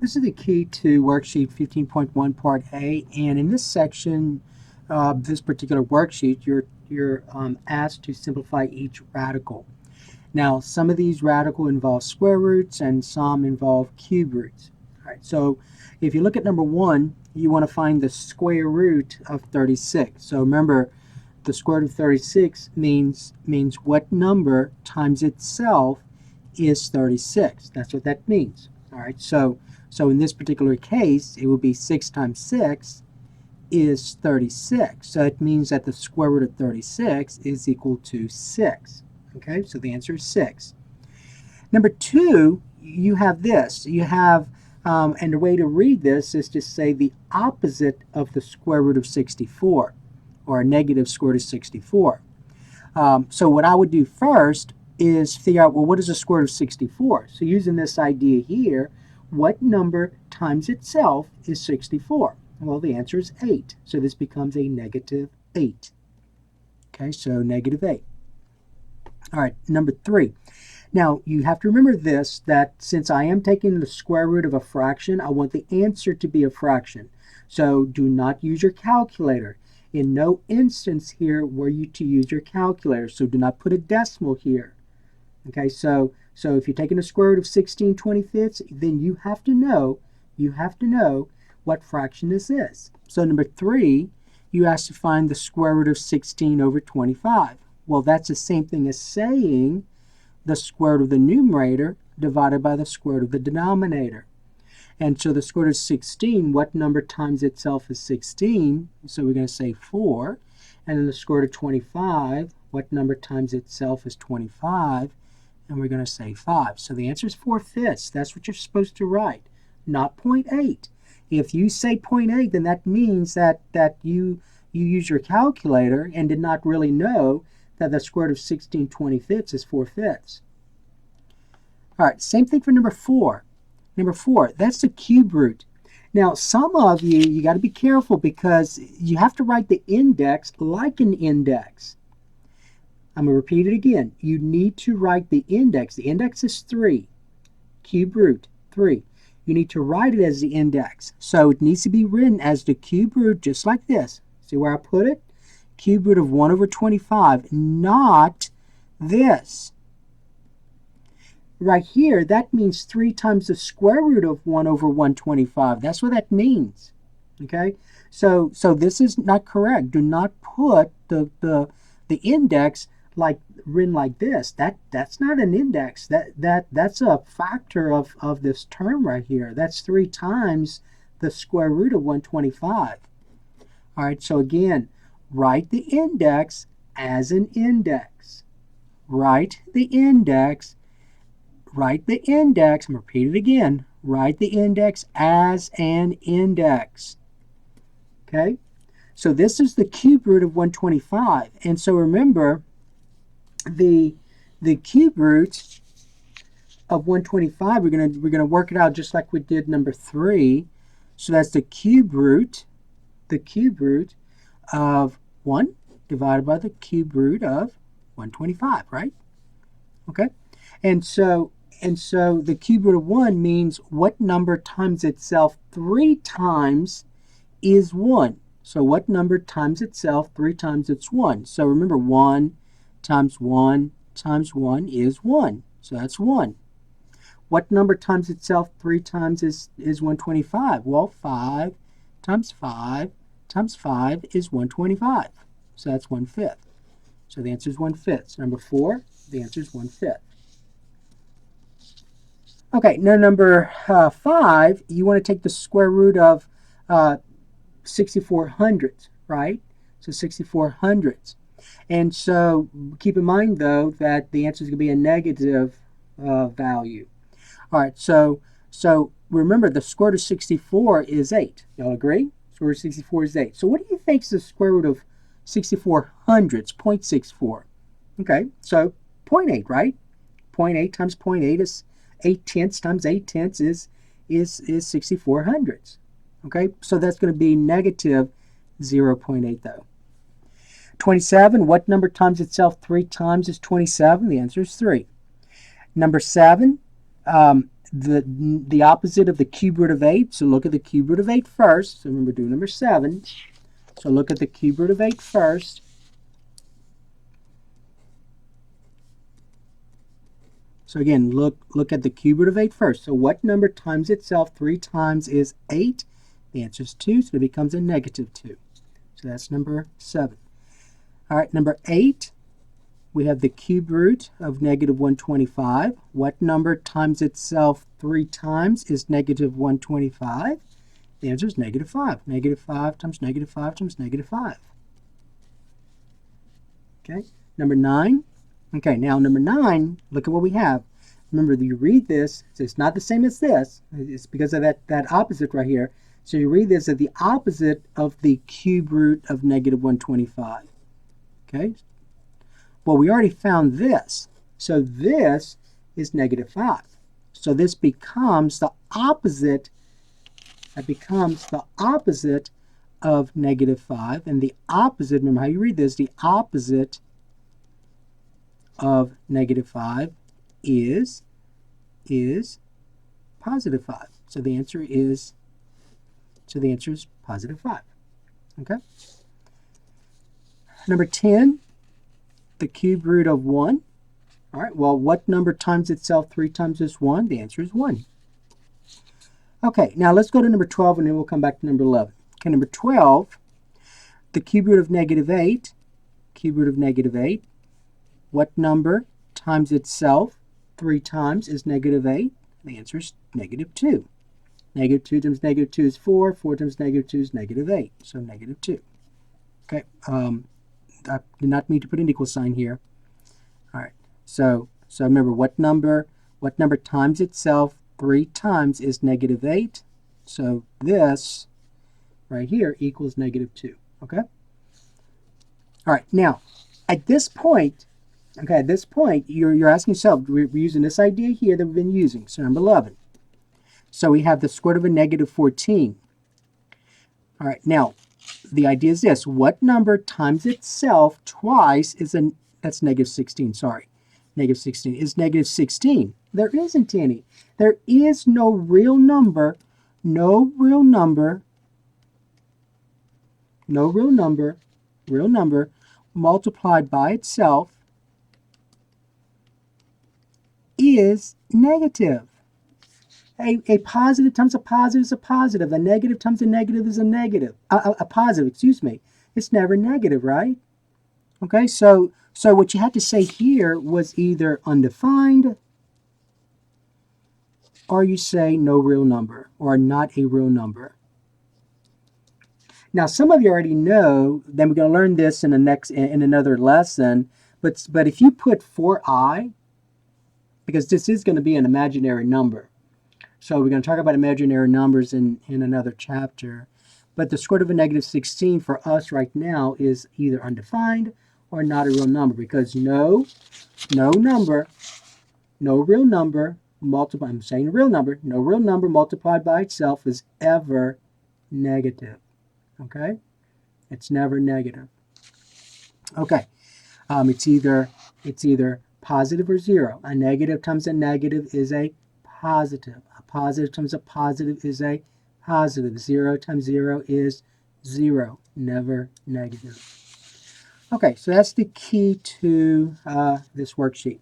This is the key to worksheet 15.1 part A, and in this section of this particular worksheet you're asked to simplify each radical. Now some of these radical involve square roots and some involve cube roots. All right, so if you look at number 1, you want to find the square root of 36. So remember, the square root of 36 means what number times itself is 36. That's what that means. All right, so in this particular case, it will be 6 times 6 is 36. So it means that the square root of 36 is equal to 6. Okay, so the answer is 6. Number 2, you have this. You have, and the way to read this is to say the opposite of the square root of 64, or a negative square root of 64. So what I would do first is figure out, well, what is the square root of 64? So using this idea here, what number times itself is 64? Well, the answer is 8. So this becomes a negative 8. Okay, so negative 8. All right, number 3. Now, you have to remember this, that since I am taking the square root of a fraction, I want the answer to be a fraction. So do not use your calculator. In no instance here were you to use your calculator, so do not put a decimal here. Okay, so if you're taking the square root of 16/25, then you have to know what fraction this is. So number 3, you asked to find the square root of 16 over 25. Well, that's the same thing as saying the square root of the numerator divided by the square root of the denominator. And so the square root of 16, what number times itself is 16? So we're going to say 4. And then the square root of 25, what number times itself is 25? And we're going to say 5. So the answer is 4/5. That's what you're supposed to write, not 0.8. If you say 0.8, then that means that you use your calculator and did not really know that the square root of 16/25 is 4/5. All right, same thing for number 4. Number 4, that's the cube root. Now, some of you got to be careful because you have to write the index like an index. I'm going to repeat it again. You need to write the index. The index is 3. Cube root, 3. You need to write it as the index. So it needs to be written as the cube root, just like this. See where I put it? Cube root of 1 over 25, not this. Right here, that means 3 times the square root of 1 over 125. That's what that means. Okay? So this is not correct. Do not put the index like written like this. That's not an index. That's a factor of this term right here. That's 3 times the square root of 125. All right, so again, write the index as an index. Write the index. Write the index. I'm going to repeat it again. Write the index as an index. Okay? So this is the cube root of 125. And so remember, the cube root of 125, we're gonna work it out just like we did number 3. So that's the cube root of 1 divided by the cube root of 125, right? Okay? And so the cube root of 1 means what number times itself 3 times is 1. So what number times itself 3 times it's 1? So remember, 1 times 1 times 1 is 1. So that's 1. What number times itself 3 times is 125? Well, 5 times 5 times 5 is 125. So that's 1/5. So the answer is 1/5. So number 4, the answer is 1/5. Okay, now number 5, you want to take the square root of 64 hundredths, right? So 64 hundredths. And so keep in mind, though, that the answer is going to be a negative value. All right, so remember, the square root of 64 is 8. Y'all agree? Square root of 64 is 8. So what do you think is the square root of 64 hundredths? 0.64. Okay, so 0.8, right? 0.8 times 0.8 is 8 tenths times 8 tenths is 64 hundredths. Okay, so that's going to be negative 0.8, though. 27, what number times itself 3 times is 27? The answer is 3. Number 7, the opposite of the cube root of 8. So look at the cube root of 8 first. So remember, do number 7. So look at the cube root of 8 first. So again, look at the cube root of 8 first. So what number times itself 3 times is 8? The answer is 2, so it becomes a negative 2. So that's number 7. All right, number 8, we have the cube root of negative 125. What number times itself 3 times is negative 125? The answer is negative 5. Negative 5 times negative 5 times negative 5. Okay, number 9. Okay, now number 9, look at what we have. Remember, you read this, so it's not the same as this. It's because of that opposite right here. So you read this as the opposite of the cube root of negative 125. Okay? Well, we already found this. So this is negative 5. So this becomes the opposite. That becomes the opposite of negative 5. And the opposite, remember how you read this, the opposite of negative 5 is positive 5. So the answer is positive 5. Okay? Number 10, the cube root of 1. All right, well, what number times itself 3 times is 1? The answer is 1. Okay, now let's go to number 12, and then we'll come back to number 11. Okay, number 12, the cube root of negative 8. Cube root of negative 8. What number times itself 3 times is negative 8? The answer is negative 2. Negative 2 times negative 2 is 4. 4 times negative 2 is negative 8. So negative 2. Okay, I did not mean to put an equal sign here. All right, so remember, what number times itself 3 times is negative 8? So this right here equals negative 2. Okay? All right, now, at this point, you're asking yourself, we're using this idea here that we've been using. So number 11. So we have the square root of a negative 14. All right, now, the idea is this. What number times itself twice is that's negative 16, sorry. Negative 16 is negative 16. There isn't any. There is no real number multiplied by itself is negative. A positive times a positive is a positive. A negative times a negative is a negative. A positive, excuse me. It's never negative, right? Okay, so what you had to say here was either undefined, or you say no real number, or not a real number. Now, some of you already know, then we're going to learn this in another lesson, but if you put 4i, because this is going to be an imaginary number, so we're going to talk about imaginary numbers in another chapter. But the square root of a negative 16 for us right now is either undefined or not a real number, because no real number multiplied, I'm saying real number, no real number multiplied by itself is ever negative. Okay? It's never negative. Okay. It's either positive or 0. A negative times a negative is a positive. A positive times a positive is a positive. 0 times 0 is 0, never negative. Okay, so that's the key to this worksheet.